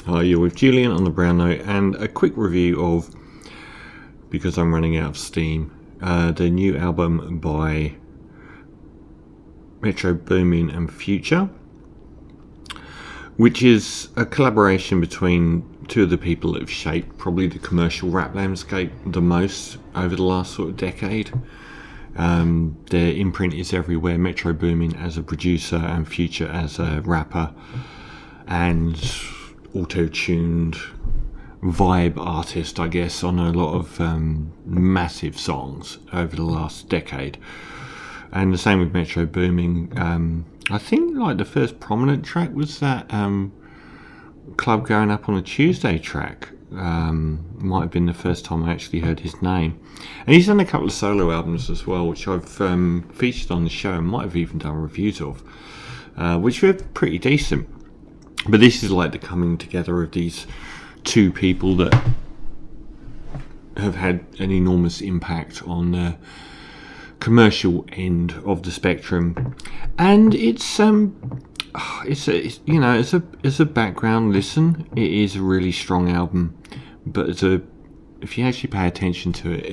Hi, you're with Julian on the Brown Note, and a quick review of, because I'm running out of steam, the new album by Metro Boomin and Future, which is a collaboration between two of the people that have shaped probably the commercial rap landscape the most over the last sort of decade. Their imprint is everywhere. Metro Boomin as a producer and Future as a rapper and auto-tuned vibe artist, I guess, on a lot of massive songs over the last decade. And the same with Metro Boomin. I think like the first prominent track was that Club Going Up on a Tuesday track. Might have been the first time I actually heard his name. And he's done a couple of solo albums as well, which I've featured on the show and might have even done reviews of, which were pretty decent. But this is like the coming together of these two people that have had an enormous impact on the commercial end of the spectrum. And it's a background listen, it is a really strong album. But if you actually pay attention to it,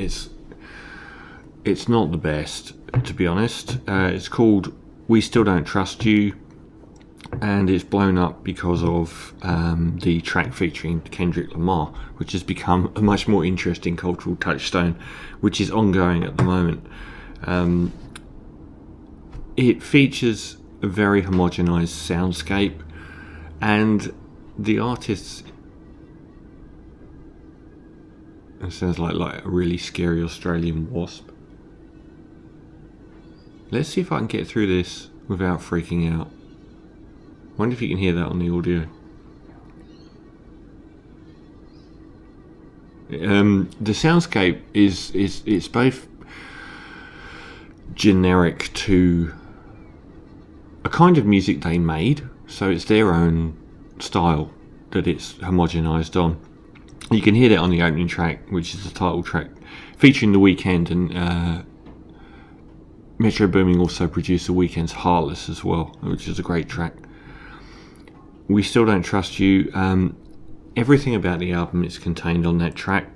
it's not the best, to be honest. It's called We Still Don't Trust You, and it's blown up because of the track featuring Kendrick Lamar, which has become a much more interesting cultural touchstone, which is ongoing at the moment. It features a very homogenized soundscape, and the artists, it sounds like a really scary Australian wasp. Let's see if I can get through this without freaking out. Wonder if you can hear that on the audio. The soundscape it's both generic to a kind of music they made, so it's their own style that it's homogenized on. You can hear that on the opening track, which is the title track, featuring The Weeknd, and Metro Boomin also produced The Weeknd's Heartless as well, which is a great track. We Still Don't Trust You. Everything about the album is contained on that track.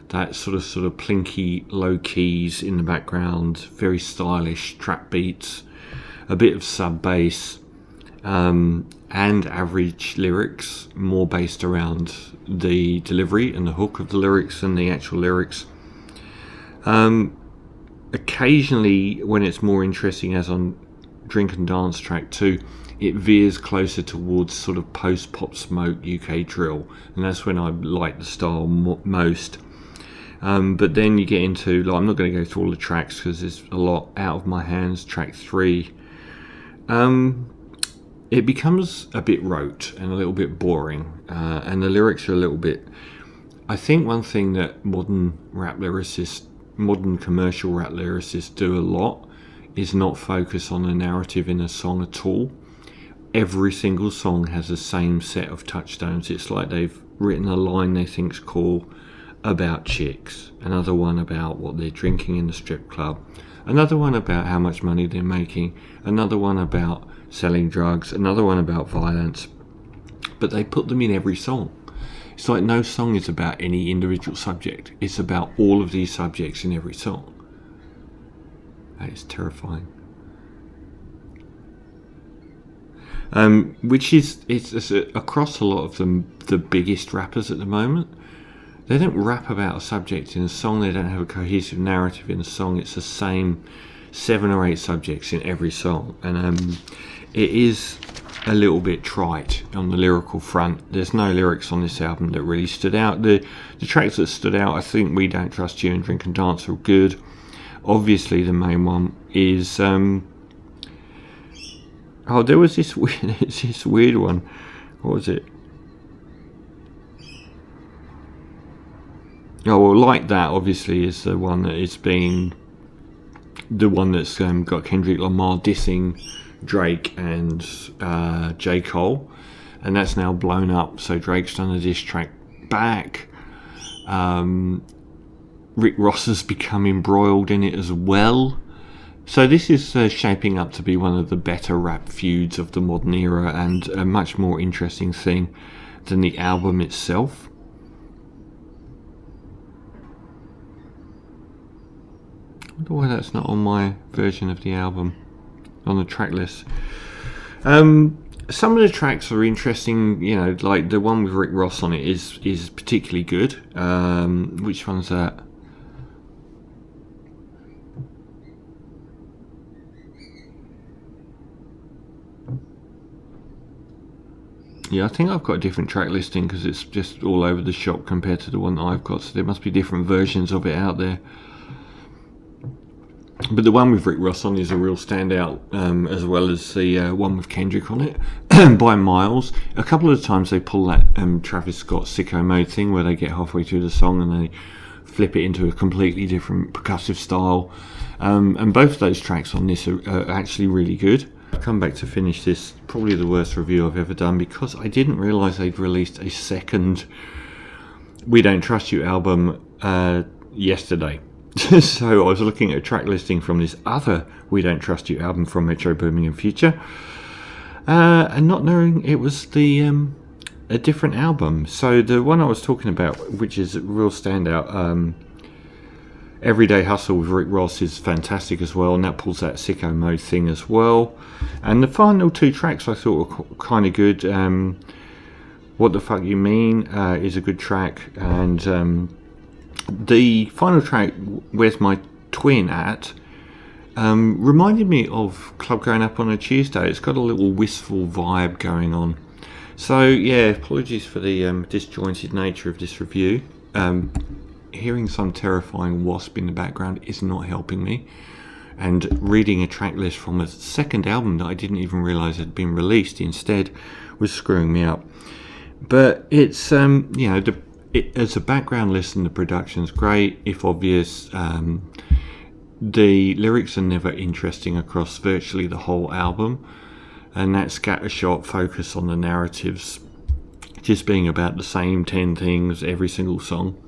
That sort of plinky low keys in the background, very stylish trap beats, a bit of sub bass, and average lyrics, more based around the delivery and the hook of the lyrics than the actual lyrics. Occasionally, when it's more interesting, as on Drink and Dance track 2, it veers closer towards sort of post Pop Smoke UK drill, and that's when I like the style most. But then you get into, I'm not going to go through all the tracks because there's a lot out of my hands. Track 3, it becomes a bit rote and a little bit boring, and the lyrics are a little bit. I think one thing that modern commercial rap lyricists do a lot is not focus on the narrative in a song at all. Every single song has the same set of touchstones. It's like they've written a line they think's cool about chicks, another one about what they're drinking in the strip club, another one about how much money they're making, another one about selling drugs, another one about violence, but they put them in every song. It's like no song is about any individual subject. It's about all of these subjects in every song. That is terrifying. Which is it's across a lot of the biggest rappers at the moment. They don't rap about a subject in a song. They don't have a cohesive narrative in a song. It's the same 7 or 8 subjects in every song, and it is a little bit trite on the lyrical front. There's no lyrics on this album that really stood out. The tracks that stood out, I think We Don't Trust You and Drink and Dance are good. Obviously the main one is there was this weird one. What was it? Oh, well, Like That obviously is the one that it's been the one that's got Kendrick Lamar dissing Drake and J. Cole, and that's now blown up, so Drake's done a diss track back. Rick Ross has become embroiled in it as well. So this is shaping up to be one of the better rap feuds of the modern era, and a much more interesting thing than the album itself. I wonder why that's not on my version of the album, on the track list. Some of the tracks are interesting, you know, like the one with Rick Ross on it is particularly good. Which one's that? Yeah, I think I've got a different track listing because it's just all over the shop compared to the one that I've got, so there must be different versions of it out there. But the one with Rick Ross on is a real standout, as well as the one with Kendrick on it, by miles. A couple of times they pull that Travis Scott Sicko Mode thing where they get halfway through the song and they flip it into a completely different percussive style. And both of those tracks on this are actually really good. I've come back to finish this, probably the worst review I've ever done, because I didn't realise they'd released a second We Don't Trust You album yesterday. So I was looking at a track listing from this other We Don't Trust You album from Metro Boomin and Future, and not knowing it was a different album. So the one I was talking about, which is a real standout, Everyday Hustle with Rick Ross, is fantastic as well, and that pulls that Sicko Mode thing as well. And the final two tracks I thought were kind of good. What the Fuck You Mean is a good track, and the final track, Where's My Twin At, reminded me of Club Going Up on a Tuesday. It's got a little wistful vibe going on. So yeah, apologies for the disjointed nature of this review. Hearing some terrifying wasp in the background is not helping me, and reading a track list from a second album that I didn't even realise had been released instead was screwing me up. But it's you know, as a background listen, the production's great, if obvious. The lyrics are never interesting across virtually the whole album, and that scattershot focus on the narratives just being about the same 10 things every single song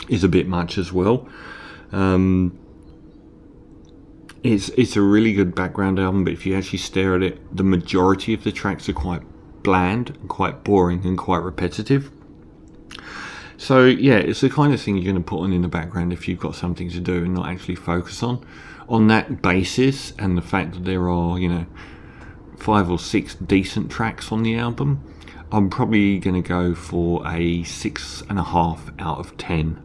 is a bit much as well. It's a really good background album, but if you actually stare at it, the majority of the tracks are quite bland and quite boring and quite repetitive. So yeah, it's the kind of thing you're going to put on in the background if you've got something to do and not actually focus on. On that basis, and the fact that there are, you know, 5 or 6 decent tracks on the album, I'm probably going to go for a 6.5 out of 10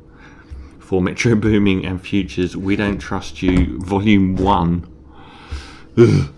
for Metro Boomin and Future's We Don't Trust You Volume 1. Ugh.